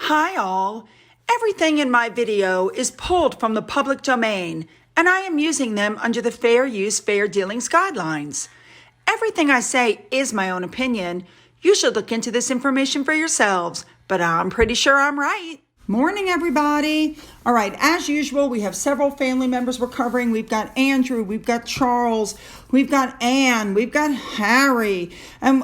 Hi all! Everything in my video is pulled from the public domain, and I am using them under the Fair Use, Fair Dealings guidelines. Everything I say is my own opinion. You should look into this information for yourselves, but I'm pretty sure I'm right. Morning, everybody. All right, as usual, we have several family members we're covering. We've got Andrew, we've got Charles, we've got Anne, we've got Harry, and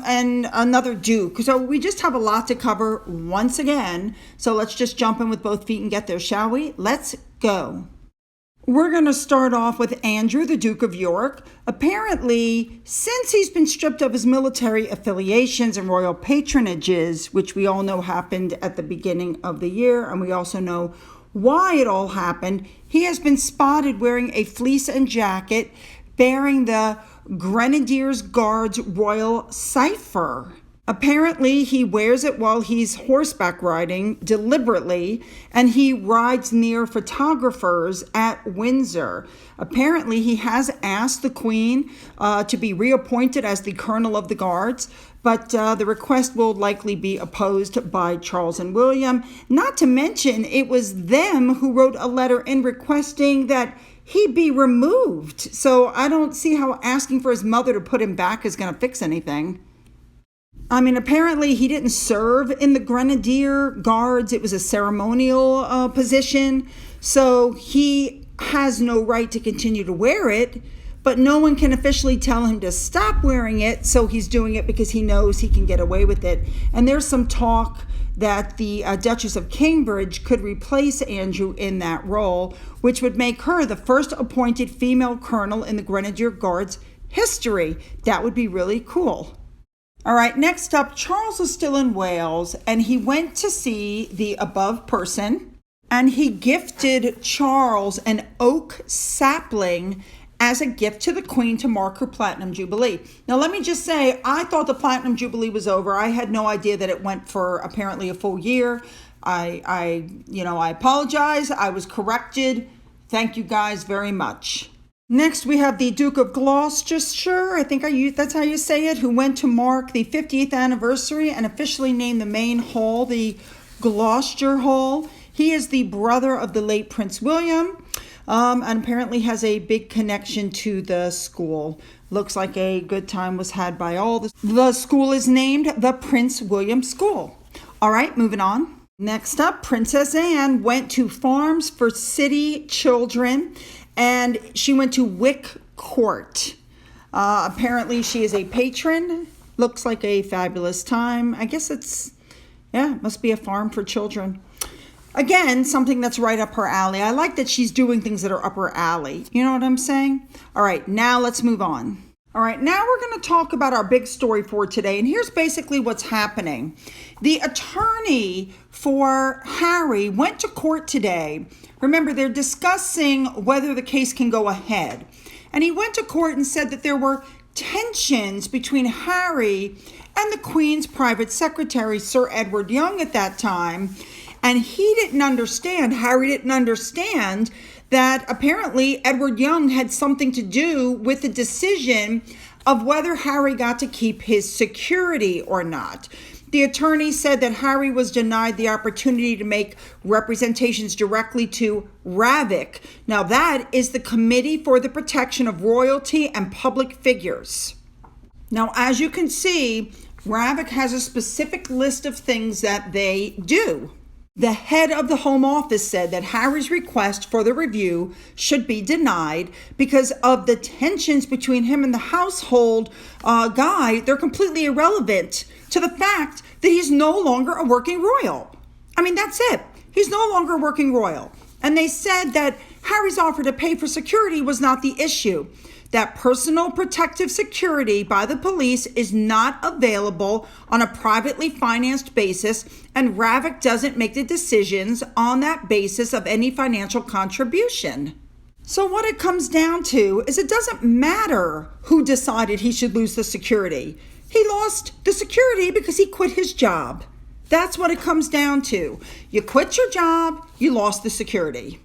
another Duke. So we just have a lot to cover once again. So let's just jump in with both feet and get there, shall we? Let's go. We're going to start off with Andrew, the Duke of York. Apparently, since he's been stripped of his military affiliations and royal patronages, which we all know happened at the beginning of the year, and we also know why it all happened, he has been spotted wearing a fleece and jacket bearing the Grenadiers Guards Royal Cipher. Apparently, he wears it while he's horseback riding deliberately, and he rides near photographers at Windsor. Apparently, he has asked the Queen to be reappointed as the Colonel of the Guards, but the request will likely be opposed by Charles and William. Not to mention, it was them who wrote a letter in requesting that he be removed. So I don't see how asking for his mother to put him back is going to fix anything. I mean, apparently he didn't serve in the Grenadier Guards. It was a ceremonial position. So he has no right to continue to wear it, but no one can officially tell him to stop wearing it. So he's doing it because he knows he can get away with it. And there's some talk that the Duchess of Cambridge could replace Andrew in that role, which would make her the first appointed female colonel in the Grenadier Guards history. That would be really cool. All right, next up, Charles is still in Wales, and he went to see the above person, and he gifted Charles an oak sapling as a gift to the Queen to mark her Platinum Jubilee. Now, let me just say, I thought the Platinum Jubilee was over. I had no idea that it went for apparently a full year. I apologize. I was corrected. Thank you guys very much. Next, we have the Duke of Gloucestershire, that's how you say it, who went to mark the 50th anniversary and officially named the main hall the Gloucester Hall. He is the brother of the late Prince William, and apparently has a big connection to the school. Looks like a good time was had by all. The school is named the Prince William School. All right, moving on. Next up, Princess Anne went to Farms for City Children, and she went to Wick Court. Apparently she is a patron. Looks like a fabulous time. I guess it must be a farm for children. Again, something that's right up her alley. I like that she's doing things that are up her alley. You know what I'm saying? All right, now let's move on. All right, now we're going to talk about our big story for today. And here's basically what's happening. The attorney for Harry went to court today. Remember, they're discussing whether the case can go ahead. And he went to court and said that there were tensions between Harry and the Queen's private secretary, Sir Edward Young, at that time. And Harry didn't understand that apparently Edward Young had something to do with the decision of whether Harry got to keep his security or not. The attorney said that Harry was denied the opportunity to make representations directly to RAVIC. Now, that is the Committee for the Protection of Royalty and Public Figures. Now, as you can see, RAVIC has a specific list of things that they do. The head of the Home Office said that Harry's request for the review should be denied because of the tensions between him and the household guy. They're completely irrelevant to the fact that he's no longer a working royal. I mean, that's it. He's no longer a working royal. And they said that Harry's offer to pay for security was not the issue. That personal protective security by the police is not available on a privately financed basis, and RAVIC doesn't make the decisions on that basis of any financial contribution. So what it comes down to is it doesn't matter who decided he should lose the security. He lost the security because he quit his job. That's what it comes down to. You quit your job, you lost the security.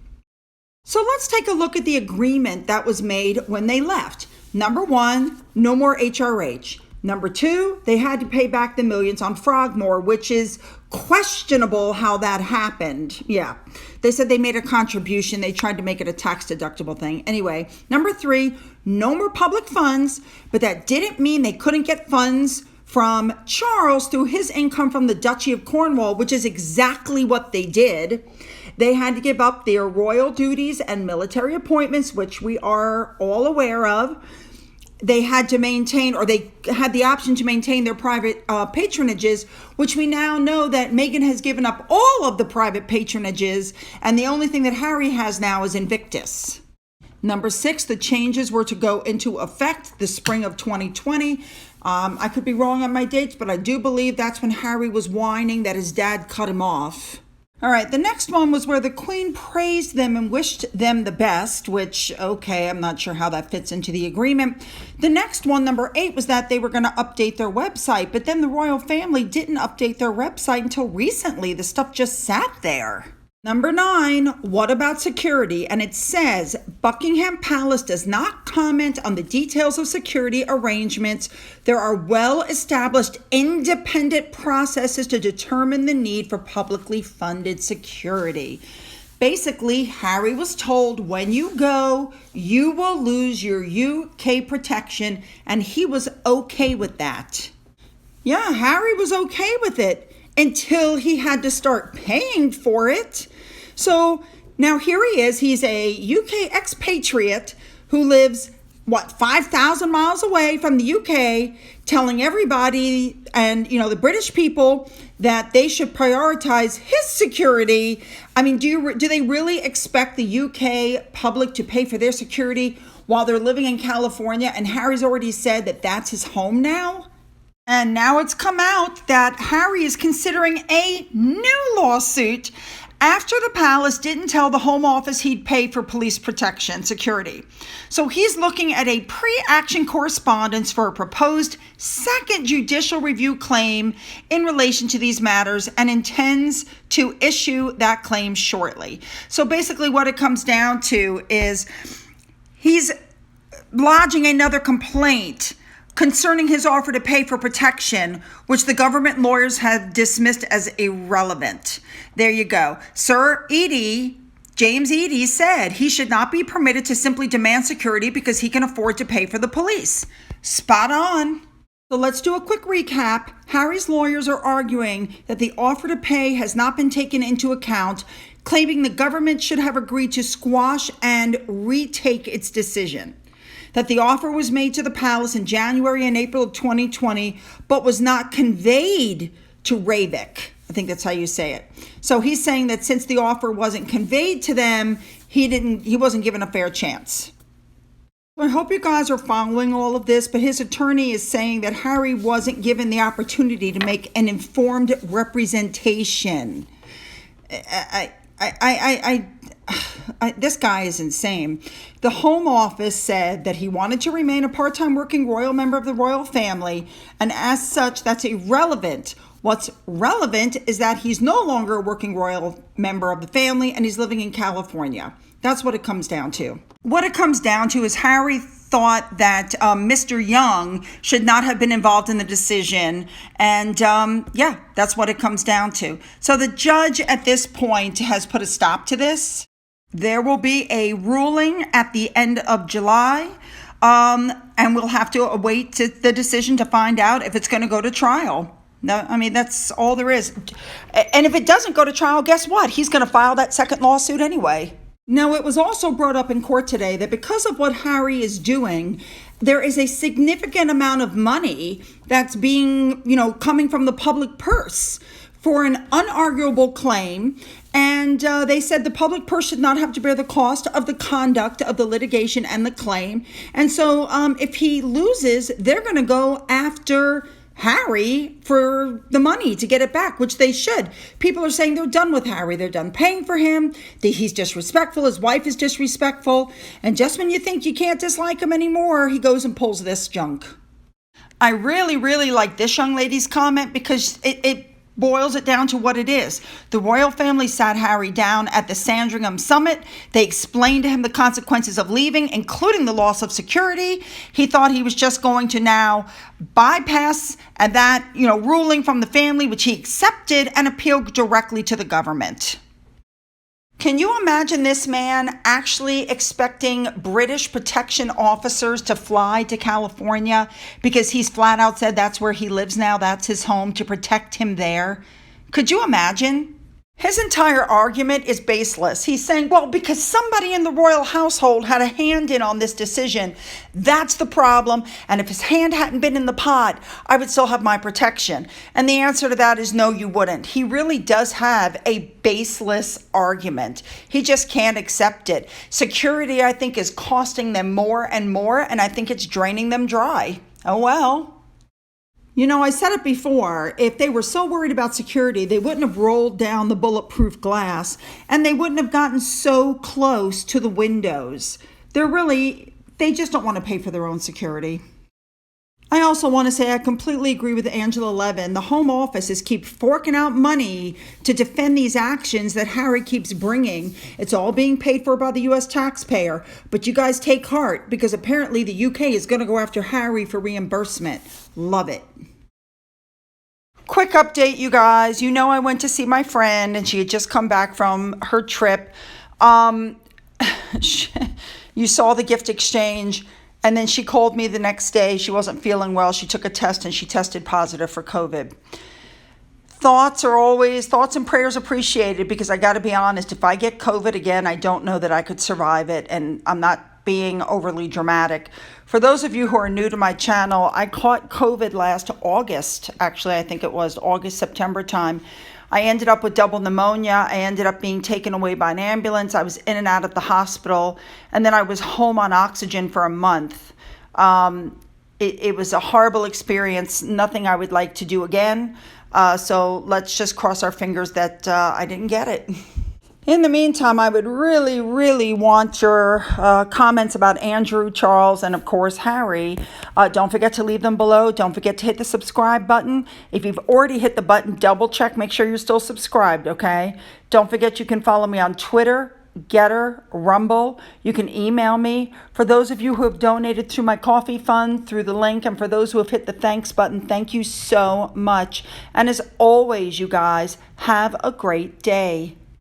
So let's take a look at the agreement that was made when they left. Number one, no more HRH. Number two, they had to pay back the millions on Frogmore, which is questionable how that happened. Yeah, they said they made a contribution. They tried to make it a tax deductible thing. Anyway, number three, no more public funds, but that didn't mean they couldn't get funds from Charles through his income from the Duchy of Cornwall, which is exactly what they did. They had to give up their royal duties and military appointments, which we are all aware of. They had to maintain, or they had the option to maintain their private patronages, which we now know that Meghan has given up all of the private patronages, and the only thing that Harry has now is Invictus. Number six, the changes were to go into effect the spring of 2020. I could be wrong on my dates, but I do believe that's when Harry was whining that his dad cut him off. All right, the next one was where the Queen praised them and wished them the best, which, okay, I'm not sure how that fits into the agreement. The next one, number 8, was that they were going to update their website, but then the royal family didn't update their website until recently. The stuff just sat there. Number 9, what about security? And it says, Buckingham Palace does not comment on the details of security arrangements. There are well-established independent processes to determine the need for publicly funded security. Basically, Harry was told when you go, you will lose your UK protection, and he was okay with that. Yeah, Harry was okay with it until he had to start paying for it. So now here he is. He's a UK expatriate who lives, 5,000 miles away from the UK, telling everybody and, the British people that they should prioritize his security. I mean, do they really expect the UK public to pay for their security while they're living in California? And Harry's already said that that's his home now. And now it's come out that Harry is considering a new lawsuit after the palace didn't tell the Home Office he'd pay for police protection security. So he's looking at a pre-action correspondence for a proposed second judicial review claim in relation to these matters and intends to issue that claim shortly. So basically what it comes down to is he's lodging another complaint concerning his offer to pay for protection, which the government lawyers had dismissed as irrelevant. There you go. Sir James Eadie said he should not be permitted to simply demand security because he can afford to pay for the police. Spot on. So let's do a quick recap. Harry's lawyers are arguing that the offer to pay has not been taken into account, claiming the government should have agreed to squash and retake its decision. That the offer was made to the palace in January and April of 2020, but was not conveyed to Ravik. I think that's how you say it. So he's saying that since the offer wasn't conveyed to them, he wasn't given a fair chance. So I hope you guys are following all of this, but his attorney is saying that Harry wasn't given the opportunity to make an informed representation. This guy is insane. The Home Office said that he wanted to remain a part-time working royal member of the royal family, and as such, that's irrelevant. What's relevant is that he's no longer a working royal member of the family and he's living in California. That's what it comes down to. What it comes down to is Harry thought that Mr. Young should not have been involved in the decision. And that's what it comes down to. So the judge at this point has put a stop to this. There will be a ruling at the end of July. And we'll have to await the decision to find out if it's going to go to trial. No, I mean, that's all there is. And if it doesn't go to trial, guess what? He's going to file that second lawsuit anyway. Now, it was also brought up in court today that because of what Harry is doing, there is a significant amount of money that's being, coming from the public purse for an unarguable claim. And they said the public purse should not have to bear the cost of the conduct of the litigation and the claim. And so if he loses, they're going to go after Harry for the money to get it back, which they should. People are saying they're done with Harry. They're done paying for him. He's disrespectful. His wife is disrespectful. And just when you think you can't dislike him anymore, he goes and pulls this junk. I really, really like this young lady's comment because it boils it down to what it is. The royal family sat Harry down at the Sandringham summit. They explained to him the consequences of leaving, including the loss of security. He thought he was just going to now bypass that, ruling from the family, which he accepted, and appeal directly to the government. Can you imagine this man actually expecting British protection officers to fly to California because he's flat out said that's where he lives now, that's his home, to protect him there? Could you imagine? His entire argument is baseless. He's saying, well, because somebody in the royal household had a hand in on this decision, that's the problem. And if his hand hadn't been in the pot, I would still have my protection. And the answer to that is no, you wouldn't. He really does have a baseless argument. He just can't accept it. Security, I think, is costing them more and more, and I think it's draining them dry. Oh, well. I said it before, if they were so worried about security, they wouldn't have rolled down the bulletproof glass and they wouldn't have gotten so close to the windows. They just don't want to pay for their own security. I also want to say I completely agree with Angela Levin. The Home Office keep forking out money to defend these actions that Harry keeps bringing. It's all being paid for by the U.S. taxpayer. But you guys take heart, because apparently the UK is going to go after Harry for reimbursement. Love it. Quick update, you guys. I went to see my friend and she had just come back from her trip. You saw the gift exchange. And then she called me the next day. She wasn't feeling well. She took a test and she tested positive for COVID. Thoughts and prayers appreciated, because I got to be honest, if I get COVID again, I don't know that I could survive it. And I'm not being overly dramatic. For those of you who are new to my channel, I caught COVID last August. Actually, I think it was August, September time. I ended up with double pneumonia. I ended up being taken away by an ambulance. I was in and out of the hospital. And then I was home on oxygen for a month. It was a horrible experience. Nothing I would like to do again. So let's just cross our fingers that I didn't get it. In the meantime, I would really, really want your comments about Andrew, Charles, and of course, Harry. Don't forget to leave them below. Don't forget to hit the subscribe button. If you've already hit the button, double check. Make sure you're still subscribed, okay? Don't forget you can follow me on Twitter, Getter, Rumble. You can email me. For those of you who have donated through my coffee fund, through the link, and for those who have hit the thanks button, thank you so much. And as always, you guys, have a great day.